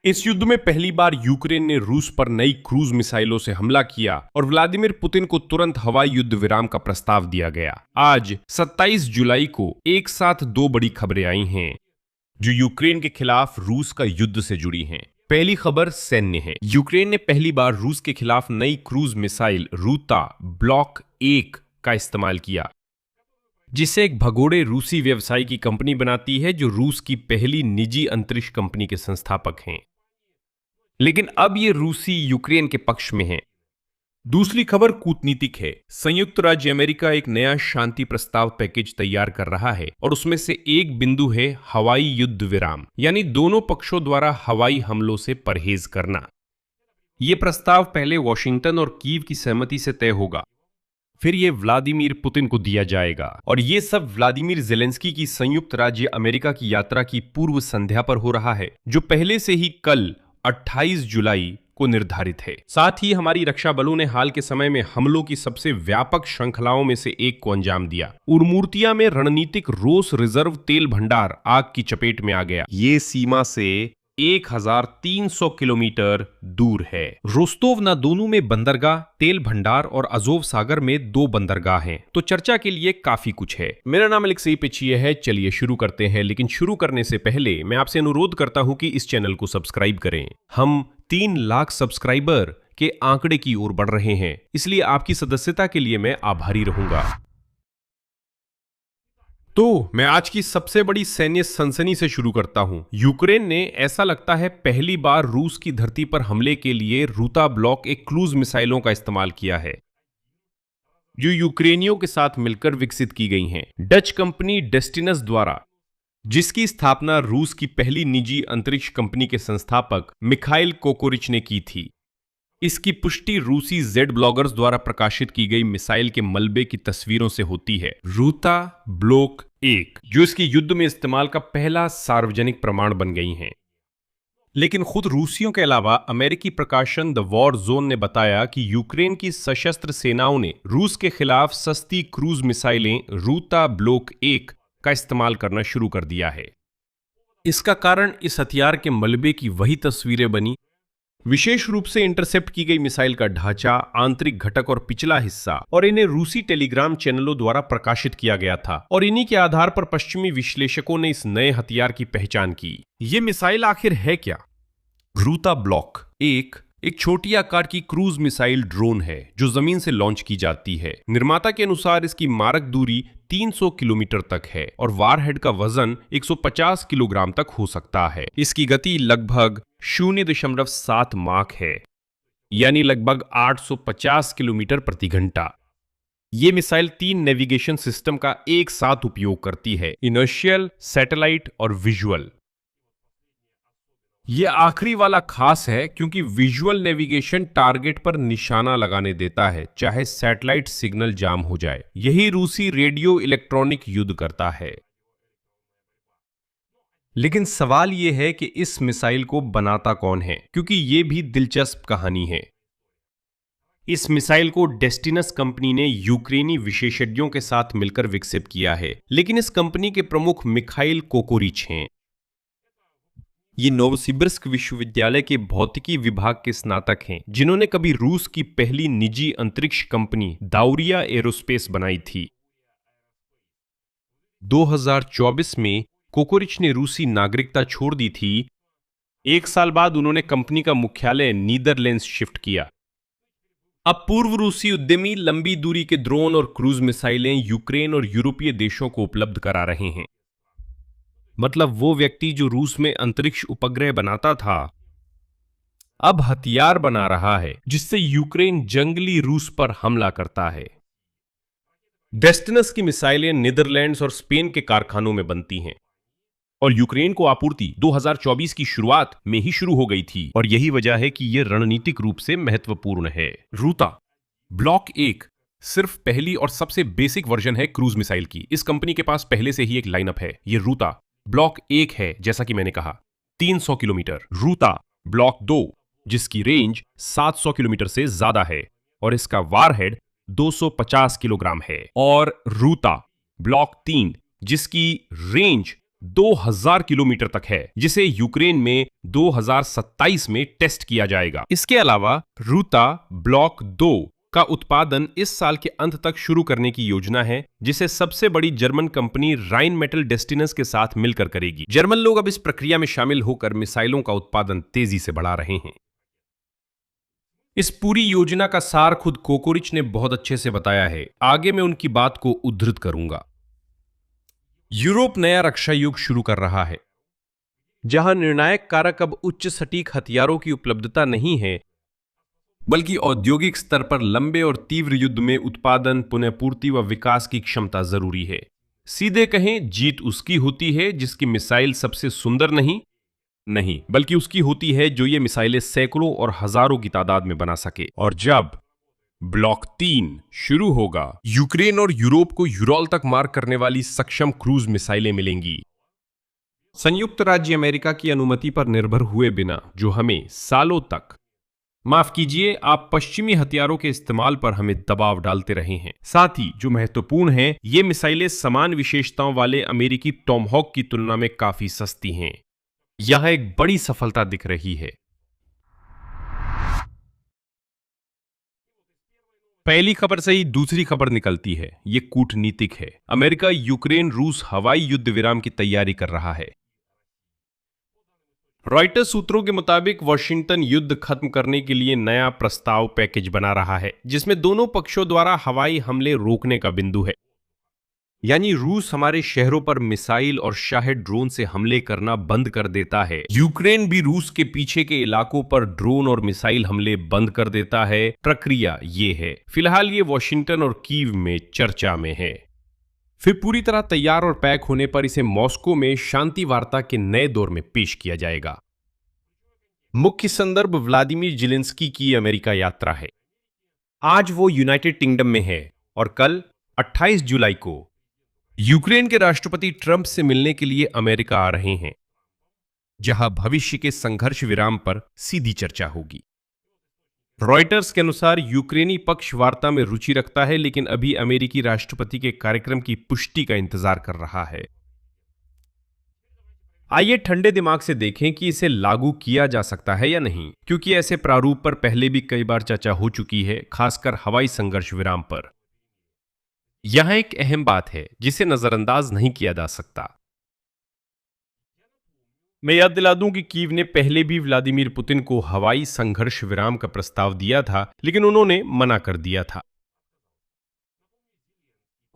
इस युद्ध में पहली बार यूक्रेन ने रूस पर नई क्रूज मिसाइलों से हमला किया और व्लादिमीर पुतिन को तुरंत हवाई युद्ध विराम का प्रस्ताव दिया गया। आज 27 जुलाई को एक साथ दो बड़ी खबरें आई हैं जो यूक्रेन के खिलाफ रूस का युद्ध से जुड़ी हैं। पहली खबर सैन्य है। यूक्रेन ने पहली बार रूस के खिलाफ नई क्रूज मिसाइल रूता ब्लॉक 1 का इस्तेमाल किया, जिसे एक भगोड़े रूसी व्यवसायी की कंपनी बनाती है जो रूस की पहली निजी अंतरिक्ष कंपनी के संस्थापक हैं। लेकिन अब ये रूसी यूक्रेन के पक्ष में हैं। दूसरी खबर कूटनीतिक है। संयुक्त राज्य अमेरिका एक नया शांति प्रस्ताव पैकेज तैयार कर रहा है और उसमें से एक बिंदु है हवाई युद्ध विराम, यानी दोनों पक्षों द्वारा हवाई हमलों से परहेज करना। यह प्रस्ताव पहले वॉशिंगटन और कीव की सहमति से तय होगा, फिर यह व्लादिमीर पुतिन को दिया जाएगा और यह सब व्लादिमीर ज़ेलेंस्की की संयुक्त राज्य अमेरिका की यात्रा की पूर्व संध्या पर हो रहा है, जो पहले से ही कल 28 जुलाई को निर्धारित है। साथ ही हमारी रक्षा बलों ने हाल के समय में हमलों की सबसे व्यापक श्रृंखलाओं में से एक को अंजाम दिया। उरमूर्तिया में रणनीतिक रोस रिजर्व तेल भंडार आग की चपेट में आ गया। ये सीमा से 1300 किलोमीटर दूर है। रोस्तोव ना दोनों में बंदरगाह, तेल भंडार और अजोव सागर में 2 बंदरगाह हैं, तो चर्चा के लिए काफी कुछ है। मेरा नाम अलेक्सी पिचिए है। चलिए शुरू करते हैं, लेकिन शुरू करने से पहले मैं आपसे अनुरोध करता हूं कि इस चैनल को सब्सक्राइब करें। हम 3 लाख सब्सक्राइबर के आंकड़े की ओर बढ़ रहे हैं, इसलिए आपकी सदस्यता के लिए मैं आभारी रहूंगा। तो मैं आज की सबसे बड़ी सैन्य सनसनी से शुरू करता हूं। यूक्रेन ने ऐसा लगता है पहली बार रूस की धरती पर हमले के लिए रूता ब्लॉक एक क्रूज मिसाइलों का इस्तेमाल किया है, जो यूक्रेनियों के साथ मिलकर विकसित की गई हैं। डच कंपनी डेस्टिनस द्वारा, जिसकी स्थापना रूस की पहली निजी अंतरिक्ष कंपनी के संस्थापक मिखाइल कोकोरिच ने की थी। इसकी पुष्टि रूसी जेड ब्लॉगर्स द्वारा प्रकाशित की गई मिसाइल के मलबे की तस्वीरों से होती है। रूता ब्लॉक 1, जो इसके युद्ध में इस्तेमाल का पहला सार्वजनिक प्रमाण बन गई हैं। लेकिन खुद रूसियों के अलावा अमेरिकी प्रकाशन द वॉर जोन ने बताया कि यूक्रेन की सशस्त्र सेनाओं ने रूस के खिलाफ सस्ती क्रूज मिसाइलें रूता ब्लॉक 1 का इस्तेमाल करना शुरू कर दिया है। इसका कारण इस हथियार के मलबे की वही तस्वीरें बनी। विशेष रूप से इंटरसेप्ट की गई मिसाइल का ढांचा, आंतरिक घटक और पिछला हिस्सा, और इन्हें रूसी टेलीग्राम चैनलों द्वारा प्रकाशित किया गया था और इन्हीं के आधार पर पश्चिमी विश्लेषकों ने इस नए हथियार की पहचान की। ये मिसाइल आखिर है क्या? रूता ब्लॉक 1 एक छोटी आकार की क्रूज मिसाइल ड्रोन है जो जमीन से लॉन्च की जाती है। निर्माता के अनुसार इसकी मारक दूरी 300 किलोमीटर तक है और वारहेड का वजन 150 किलोग्राम तक हो सकता है। इसकी गति लगभग 0.7 माक है, यानी लगभग 850 किलोमीटर प्रति घंटा। ये मिसाइल 3 नेविगेशन सिस्टम का एक साथ उपयोग करती है: इनर्शियल, सैटेलाइट और विजुअल। यह आखिरी वाला खास है क्योंकि विजुअल नेविगेशन टारगेट पर निशाना लगाने देता है, चाहे सैटेलाइट सिग्नल जाम हो जाए। यही रूसी रेडियो इलेक्ट्रॉनिक युद्ध करता है। लेकिन सवाल यह है कि इस मिसाइल को बनाता कौन है, क्योंकि यह भी दिलचस्प कहानी है। इस मिसाइल को डेस्टिनस कंपनी ने यूक्रेनी विशेषज्ञों के साथ मिलकर विकसित किया है, लेकिन इस कंपनी के प्रमुख मिखाइल कोकोरिच हैं। ये नोवसिबिर्स्क विश्वविद्यालय के भौतिकी विभाग के स्नातक हैं, जिन्होंने कभी रूस की पहली निजी अंतरिक्ष कंपनी दाउरिया एरोस्पेस बनाई थी। 2024 में कोकोरिच ने रूसी नागरिकता छोड़ दी थी। 1 साल बाद उन्होंने कंपनी का मुख्यालय नीदरलैंड्स शिफ्ट किया। अब पूर्व रूसी उद्यमी लंबी दूरी के ड्रोन और क्रूज मिसाइलें यूक्रेन और यूरोपीय देशों को उपलब्ध करा रहे हैं। मतलब वो व्यक्ति जो रूस में अंतरिक्ष उपग्रह बनाता था, अब हथियार बना रहा है जिससे यूक्रेन जंगली रूस पर हमला करता है। डेस्टिनस की मिसाइलें नीदरलैंड्स और स्पेन के कारखानों में बनती हैं और यूक्रेन को आपूर्ति 2024 की शुरुआत में ही शुरू हो गई थी, और यही वजह है कि यह रणनीतिक रूप से महत्वपूर्ण है। रूता ब्लॉक 1 सिर्फ पहली और सबसे बेसिक वर्जन है क्रूज मिसाइल की। इस कंपनी के पास पहले से ही एक लाइनअप है। यह रूता ब्लॉक 1 है, जैसा कि मैंने कहा, 300 किलोमीटर। रूता ब्लॉक 2 जिसकी रेंज 700 किलोमीटर से ज्यादा है और इसका वारहेड 250 किलोग्राम है। और रूता ब्लॉक 3 जिसकी रेंज 2000 किलोमीटर तक है, जिसे यूक्रेन में 2027 में टेस्ट किया जाएगा। इसके अलावा रूता ब्लॉक 2 का उत्पादन इस साल के अंत तक शुरू करने की योजना है, जिसे सबसे बड़ी जर्मन कंपनी राइन मेटल डेस्टिनस के साथ मिलकर करेगी। जर्मन लोग अब इस प्रक्रिया में शामिल होकर मिसाइलों का उत्पादन तेजी से बढ़ा रहे हैं। इस पूरी योजना का सार खुद कोकोरिच ने बहुत अच्छे से बताया है। आगे मैं उनकी बात को उद्धृत करूंगा। यूरोप नया रक्षा युग शुरू कर रहा है, जहां निर्णायक कारक अब उच्च सटीक हथियारों की उपलब्धता नहीं है, बल्कि औद्योगिक स्तर पर लंबे और तीव्र युद्ध में उत्पादन, पुनःपूर्ति व विकास की क्षमता जरूरी है। सीधे कहें, जीत उसकी होती है जिसकी मिसाइल सबसे सुंदर नहीं, बल्कि उसकी होती है जो ये मिसाइलें सैकड़ों और हजारों की तादाद में बना सके। और जब ब्लॉक 3 शुरू होगा, यूक्रेन और यूरोप को यूरोल तक मार करने वाली सक्षम क्रूज मिसाइलें मिलेंगी, संयुक्त राज्य अमेरिका की अनुमति पर निर्भर हुए बिना, जो हमें सालों तक, माफ कीजिए, आप पश्चिमी हथियारों के इस्तेमाल पर हमें दबाव डालते रहे हैं। साथ ही जो महत्वपूर्ण है, ये मिसाइलें समान विशेषताओं वाले अमेरिकी टॉमहॉक की तुलना में काफी सस्ती हैं। यहां एक बड़ी सफलता दिख रही है। पहली खबर से ही दूसरी खबर निकलती है। ये कूटनीतिक है। अमेरिका यूक्रेन रूस हवाई युद्ध विराम की तैयारी कर रहा है। रॉयटर्स सूत्रों के मुताबिक वॉशिंगटन युद्ध खत्म करने के लिए नया प्रस्ताव पैकेज बना रहा है, जिसमें दोनों पक्षों द्वारा हवाई हमले रोकने का बिंदु है। यानी रूस हमारे शहरों पर मिसाइल और शायद ड्रोन से हमले करना बंद कर देता है, यूक्रेन भी रूस के पीछे के इलाकों पर ड्रोन और मिसाइल हमले बंद कर देता है। प्रक्रिया ये है। फिलहाल ये वॉशिंगटन और कीव में चर्चा में है। फिर पूरी तरह तैयार और पैक होने पर इसे मॉस्को में शांति वार्ता के नए दौर में पेश किया जाएगा। मुख्य संदर्भ व्लादिमीर ज़ेलेंस्की की अमेरिका यात्रा है। आज वो यूनाइटेड किंगडम में है और कल 28 जुलाई को यूक्रेन के राष्ट्रपति ट्रंप से मिलने के लिए अमेरिका आ रहे हैं, जहां भविष्य के संघर्ष विराम पर सीधी चर्चा होगी। रॉयटर्स के अनुसार यूक्रेनी पक्ष वार्ता में रुचि रखता है, लेकिन अभी अमेरिकी राष्ट्रपति के कार्यक्रम की पुष्टि का इंतजार कर रहा है। आइए ठंडे दिमाग से देखें कि इसे लागू किया जा सकता है या नहीं, क्योंकि ऐसे प्रारूप पर पहले भी कई बार चर्चा हो चुकी है, खासकर हवाई संघर्ष विराम पर। यहां एक अहम बात है जिसे नजरअंदाज नहीं किया जा सकता। मैं याद दिला दूं कि कीव ने पहले भी व्लादिमीर पुतिन को हवाई संघर्ष विराम का प्रस्ताव दिया था, लेकिन उन्होंने मना कर दिया था।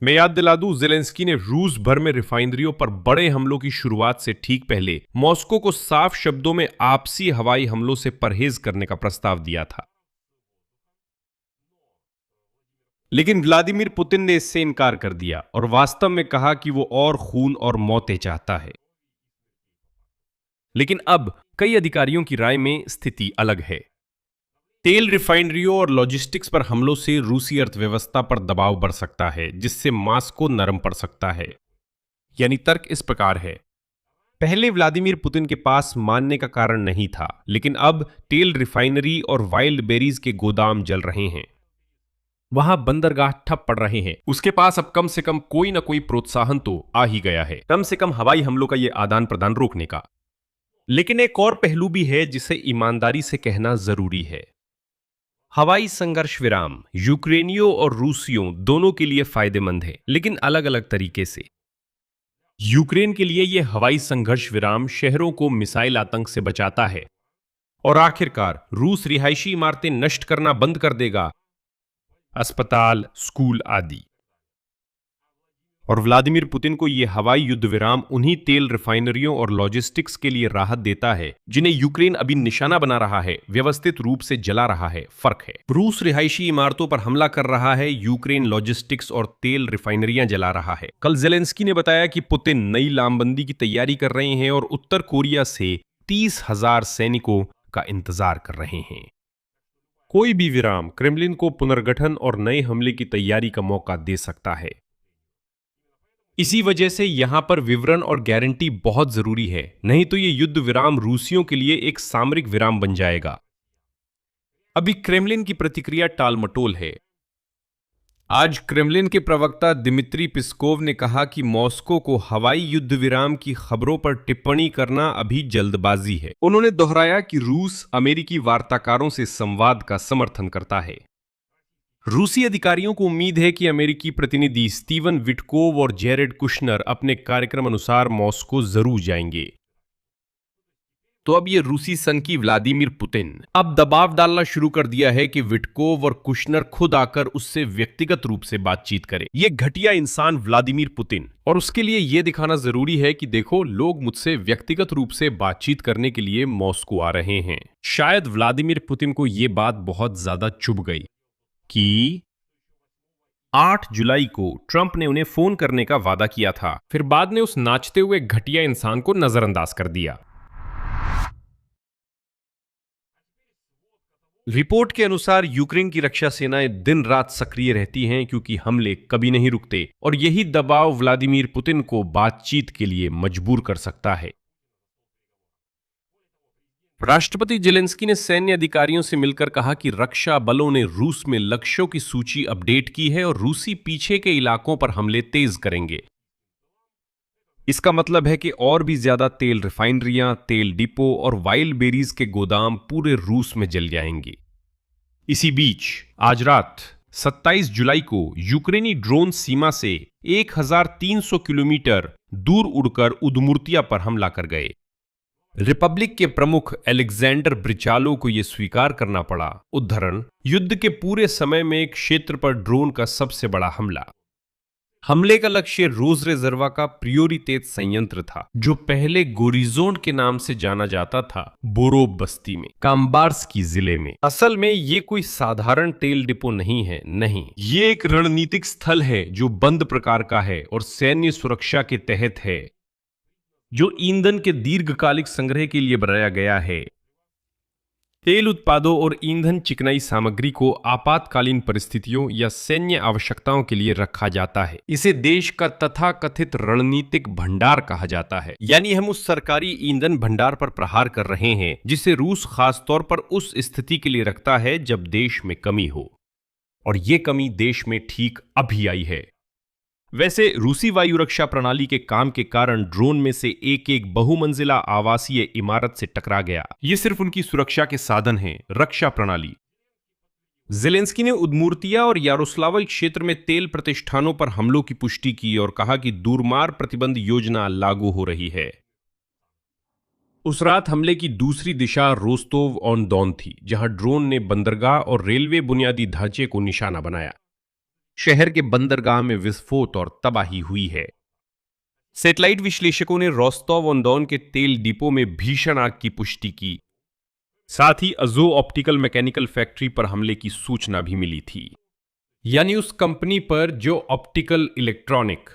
मैं याद दिला दूं, ज़ेलेंस्की ने रूस भर में रिफाइनरियों पर बड़े हमलों की शुरुआत से ठीक पहले मॉस्को को साफ शब्दों में आपसी हवाई हमलों से परहेज करने का प्रस्ताव दिया था, लेकिन व्लादिमीर पुतिन ने इससे इनकार कर दिया और वास्तव में कहा कि वो और खून और मौतें चाहता है। लेकिन अब कई अधिकारियों की राय में स्थिति अलग है। तेल रिफाइनरियों और लॉजिस्टिक्स पर हमलों से रूसी अर्थव्यवस्था पर दबाव बढ़ सकता है, जिससे मास्को नरम पड़ सकता है। यानी तर्क इस प्रकार है, पहले व्लादिमीर पुतिन के पास मानने का कारण नहीं था, लेकिन अब तेल रिफाइनरी और वाइल्ड बेरीज के गोदाम जल रहे हैं, वहां बंदरगाह ठप पड़ रहे हैं। उसके पास अब कम से कम कोई ना कोई प्रोत्साहन तो आ ही गया है, कम से कम हवाई हमलों का यह आदान प्रदान रोकने का। लेकिन एक और पहलू भी है जिसे ईमानदारी से कहना जरूरी है। हवाई संघर्ष विराम यूक्रेनियों और रूसियों दोनों के लिए फायदेमंद है, लेकिन अलग अलग तरीके से। यूक्रेन के लिए यह हवाई संघर्ष विराम शहरों को मिसाइल आतंक से बचाता है और आखिरकार रूस रिहायशी इमारतें नष्ट करना बंद कर देगा, अस्पताल, स्कूल आदि। और व्लादिमीर पुतिन को यह हवाई युद्ध विराम उन्हीं तेल रिफाइनरियों और लॉजिस्टिक्स के लिए राहत देता है जिन्हें यूक्रेन अभी निशाना बना रहा है, व्यवस्थित रूप से जला रहा है। फर्क है, रूस रिहायशी इमारतों पर हमला कर रहा है, यूक्रेन लॉजिस्टिक्स और तेल रिफाइनरियां जला रहा है। कल ज़ेलेंस्की ने बताया कि पुतिन नई लामबंदी की तैयारी कर रहे हैं और उत्तर कोरिया से 30,000 सैनिकों का इंतजार कर रहे हैं। कोई भी विराम क्रेमलिन को पुनर्गठन और नए हमले की तैयारी का मौका दे सकता है। इसी वजह से यहां पर विवरण और गारंटी बहुत जरूरी है, नहीं तो यह युद्ध विराम रूसियों के लिए एक सामरिक विराम बन जाएगा। अभी क्रेमलिन की प्रतिक्रिया टालमटोल है। आज क्रेमलिन के प्रवक्ता दिमित्री पिस्कोव ने कहा कि मॉस्को को हवाई युद्ध विराम की खबरों पर टिप्पणी करना अभी जल्दबाजी है। उन्होंने दोहराया कि रूस अमेरिकी वार्ताकारों से संवाद का समर्थन करता है। रूसी अधिकारियों को उम्मीद है कि अमेरिकी प्रतिनिधि स्टीवन विटकोव और जेरेड कुशनर अपने कार्यक्रम अनुसार मॉस्को जरूर जाएंगे। तो अब ये रूसी संघ की व्लादिमीर पुतिन अब दबाव डालना शुरू कर दिया है कि विटकोव और कुशनर खुद आकर उससे व्यक्तिगत रूप से बातचीत करें। ये घटिया इंसान व्लादिमीर पुतिन, और उसके लिए ये दिखाना जरूरी है कि देखो, लोग मुझसे व्यक्तिगत रूप से बातचीत करने के लिए मॉस्को आ रहे हैं। शायद व्लादिमीर पुतिन को ये बात बहुत ज्यादा चुभ गई कि 8 जुलाई को ट्रंप ने उन्हें फोन करने का वादा किया था, फिर बाद में उस नाचते हुए घटिया इंसान को नजरअंदाज कर दिया। रिपोर्ट के अनुसार यूक्रेन की रक्षा सेनाएं दिन रात सक्रिय रहती हैं क्योंकि हमले कभी नहीं रुकते, और यही दबाव व्लादिमीर पुतिन को बातचीत के लिए मजबूर कर सकता है। राष्ट्रपति जेलेंस्की ने सैन्य अधिकारियों से मिलकर कहा कि रक्षा बलों ने रूस में लक्ष्यों की सूची अपडेट की है और रूसी पीछे के इलाकों पर हमले तेज करेंगे। इसका मतलब है कि और भी ज्यादा तेल रिफाइनरियां, तेल डिपो और वाइल्ड बेरीज के गोदाम पूरे रूस में जल जाएंगे। इसी बीच आज रात 27 जुलाई को यूक्रेनी ड्रोन सीमा से 1300 किलोमीटर दूर उड़कर उदमुर्तिया पर हमला कर गए। रिपब्लिक के प्रमुख अलेक्जेंडर ब्रिचालो को यह स्वीकार करना पड़ा, उद्धरण, युद्ध के पूरे समय में एक क्षेत्र पर ड्रोन का सबसे बड़ा हमला। हमले का लक्ष्य रोज रेजर्वा का प्रियोरितेत संयंत्र था, जो पहले गोरिजोन के नाम से जाना जाता था, बोरोब बस्ती में, काम्बार्स्की जिले में। असल में ये कोई साधारण तेल डिपो नहीं है, नहीं, ये एक रणनीतिक स्थल है जो बंद प्रकार का है और सैन्य सुरक्षा के तहत है, जो ईंधन के दीर्घकालिक संग्रह के लिए बनाया गया है। तेल उत्पादों और ईंधन चिकनाई सामग्री को आपातकालीन परिस्थितियों या सैन्य आवश्यकताओं के लिए रखा जाता है। इसे देश का तथाकथित रणनीतिक भंडार कहा जाता है, यानी हम उस सरकारी ईंधन भंडार पर प्रहार कर रहे हैं जिसे रूस खासतौर पर उस स्थिति के लिए रखता है जब देश में कमी हो, और ये कमी देश में ठीक अभी आई है। वैसे रूसी वायु रक्षा प्रणाली के काम के कारण ड्रोन में से एक बहुमंजिला आवासीय इमारत से टकरा गया। ये सिर्फ उनकी सुरक्षा के साधन हैं, रक्षा प्रणाली। जेलेंस्की ने उदमुर्तिया और यारोस्लावल क्षेत्र में तेल प्रतिष्ठानों पर हमलों की पुष्टि की और कहा कि दूरमार प्रतिबंध योजना लागू हो रही है। उस रात हमले की दूसरी दिशा रोस्तोव ऑन डॉन थी, जहां ड्रोन ने बंदरगाह और रेलवे बुनियादी ढांचे को निशाना बनाया। शहर के बंदरगाह में विस्फोट और तबाही हुई है। सैटेलाइट विश्लेषकों ने रोस्तोव ऑन डॉन के तेल डिपो में भीषण आग की पुष्टि की। साथ ही अजो ऑप्टिकल मैकेनिकल फैक्ट्री पर हमले की सूचना भी मिली थी, यानी उस कंपनी पर जो ऑप्टिकल इलेक्ट्रॉनिक,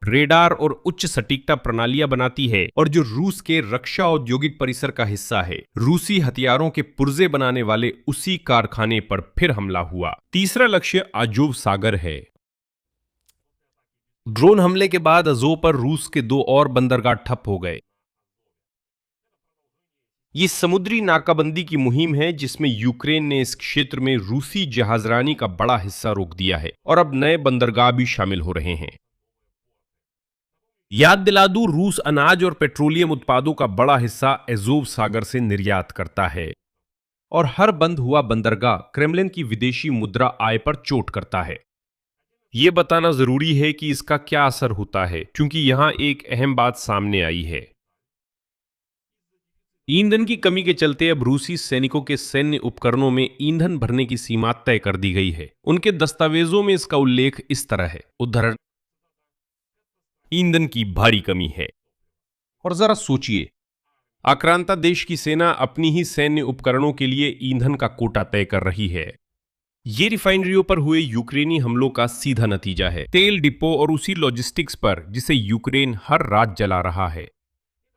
रेडार और उच्च सटीकता प्रणालियां बनाती है और जो रूस के रक्षा औद्योगिक परिसर का हिस्सा है। रूसी हथियारों के पुर्जे बनाने वाले उसी कारखाने पर फिर हमला हुआ। तीसरा लक्ष्य अजोव सागर है। ड्रोन हमले के बाद अजोव पर रूस के 2 और बंदरगाह ठप हो गए। ये समुद्री नाकाबंदी की मुहिम है जिसमें यूक्रेन ने इस क्षेत्र में रूसी जहाजरानी का बड़ा हिस्सा रोक दिया है और अब नए बंदरगाह भी शामिल हो रहे हैं। याद दिला दूं, रूस अनाज और पेट्रोलियम उत्पादों का बड़ा हिस्सा अजोव सागर से निर्यात करता है, और हर बंद हुआ बंदरगाह क्रेमलिन की विदेशी मुद्रा आय पर चोट करता है। यह बताना जरूरी है कि इसका क्या असर होता है, क्योंकि यहां एक अहम बात सामने आई है। ईंधन की कमी के चलते अब रूसी सैनिकों के सैन्य उपकरणों में ईंधन भरने की सीमा तय कर दी गई है। उनके दस्तावेजों में इसका उल्लेख इस तरह है, उदाहरण, ईंधन की भारी कमी है। और जरा सोचिए, आक्रांता देश की सेना अपनी ही सैन्य उपकरणों के लिए ईंधन का कोटा तय कर रही है। ये रिफाइनरियों पर हुए यूक्रेनी हमलों का सीधा नतीजा है, तेल डिपो और उसी लॉजिस्टिक्स पर जिसे यूक्रेन हर रात जला रहा है।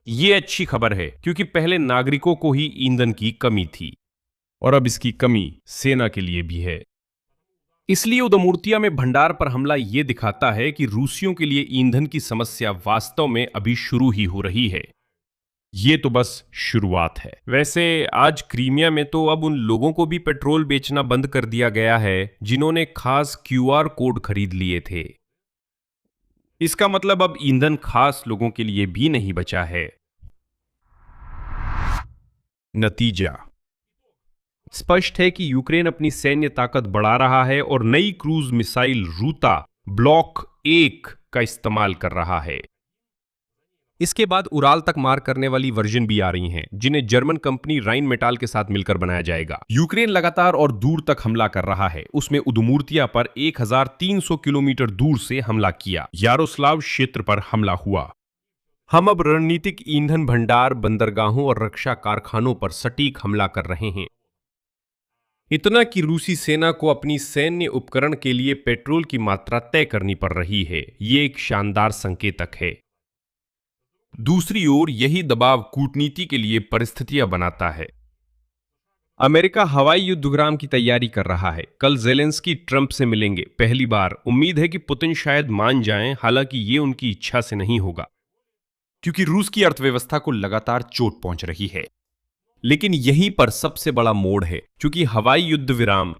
ये अच्छी खबर है क्योंकि पहले नागरिकों को ही ईंधन की कमी थी और अब इसकी कमी सेना के लिए भी है। इसलिए उदमुर्तिया में भंडार पर हमला यह दिखाता है कि रूसियों के लिए ईंधन की समस्या वास्तव में अभी शुरू ही हो रही है। ये तो बस शुरुआत है। वैसे आज क्रीमिया में तो अब उन लोगों को भी पेट्रोल बेचना बंद कर दिया गया है जिन्होंने खास क्यूआर कोड खरीद लिए थे। इसका मतलब अब ईंधन खास लोगों के लिए भी नहीं बचा है। नतीजा स्पष्ट है कि यूक्रेन अपनी सैन्य ताकत बढ़ा रहा है और नई क्रूज मिसाइल रूता ब्लॉक 1 का इस्तेमाल कर रहा है। इसके बाद उराल तक मार करने वाली वर्जन भी आ रही हैं, जिन्हें जर्मन कंपनी राइन मेटाल के साथ मिलकर बनाया जाएगा। यूक्रेन लगातार और दूर तक हमला कर रहा है। उसमें उदुमूर्तिया पर 1300 किलोमीटर दूर से हमला किया। यारोस्लाव क्षेत्र पर हमला हुआ। हम अब रणनीतिक ईंधन भंडार, बंदरगाहों और रक्षा कारखानों पर सटीक हमला कर रहे हैं। इतना कि रूसी सेना को अपनी सैन्य उपकरण के लिए पेट्रोल की मात्रा तय करनी पड़ रही है। ये एक शानदार संकेतक है। दूसरी ओर यही दबाव कूटनीति के लिए परिस्थितियां बनाता है। अमेरिका हवाई युद्ध विराम की तैयारी कर रहा है। कल ज़ेलेंस्की ट्रंप से मिलेंगे। पहली बार उम्मीद है कि पुतिन शायद मान जाएं, हालांकि ये उनकी इच्छा से नहीं होगा, क्योंकि रूस की अर्थव्यवस्था को लगातार चोट पहुंच रही है। लेकिन यहीं पर सबसे बड़ा मोड़ है, क्योंकि हवाई युद्ध विराम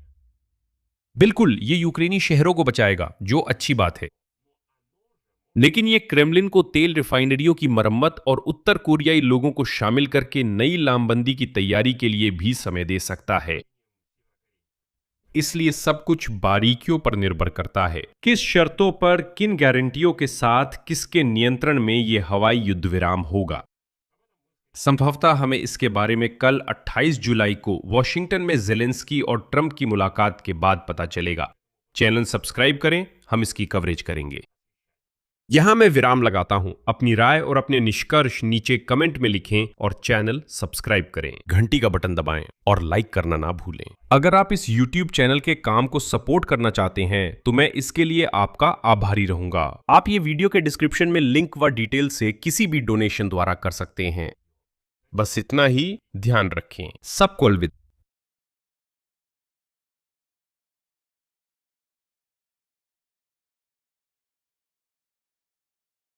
बिल्कुल ये यूक्रेनी शहरों को बचाएगा, जो अच्छी बात है, लेकिन ये क्रेमलिन को तेल रिफाइनरियों की मरम्मत और उत्तर कोरियाई लोगों को शामिल करके नई लामबंदी की तैयारी के लिए भी समय दे सकता है। इसलिए सब कुछ बारीकियों पर निर्भर करता है, किस शर्तों पर, किन गारंटियों के साथ, किसके नियंत्रण में यह हवाई युद्ध विराम होगा। संभवतः हमें इसके बारे में कल 28 जुलाई को वॉशिंगटन में ज़ेलेंस्की और ट्रंप की मुलाकात के बाद पता चलेगा। चैनल सब्सक्राइब करें, हम इसकी कवरेज करेंगे। यहां मैं विराम लगाता हूं। अपनी राय और अपने निष्कर्ष नीचे कमेंट में लिखें और चैनल सब्सक्राइब करें, घंटी का बटन दबाएं और लाइक करना ना भूलें। अगर आप इस YouTube चैनल के काम को सपोर्ट करना चाहते हैं तो मैं इसके लिए आपका आभारी रहूंगा। आप ये वीडियो के डिस्क्रिप्शन में लिंक व डिटेल से किसी भी डोनेशन द्वारा कर सकते हैं। बस इतना ही ध्यान रखें। सबको अलविदा।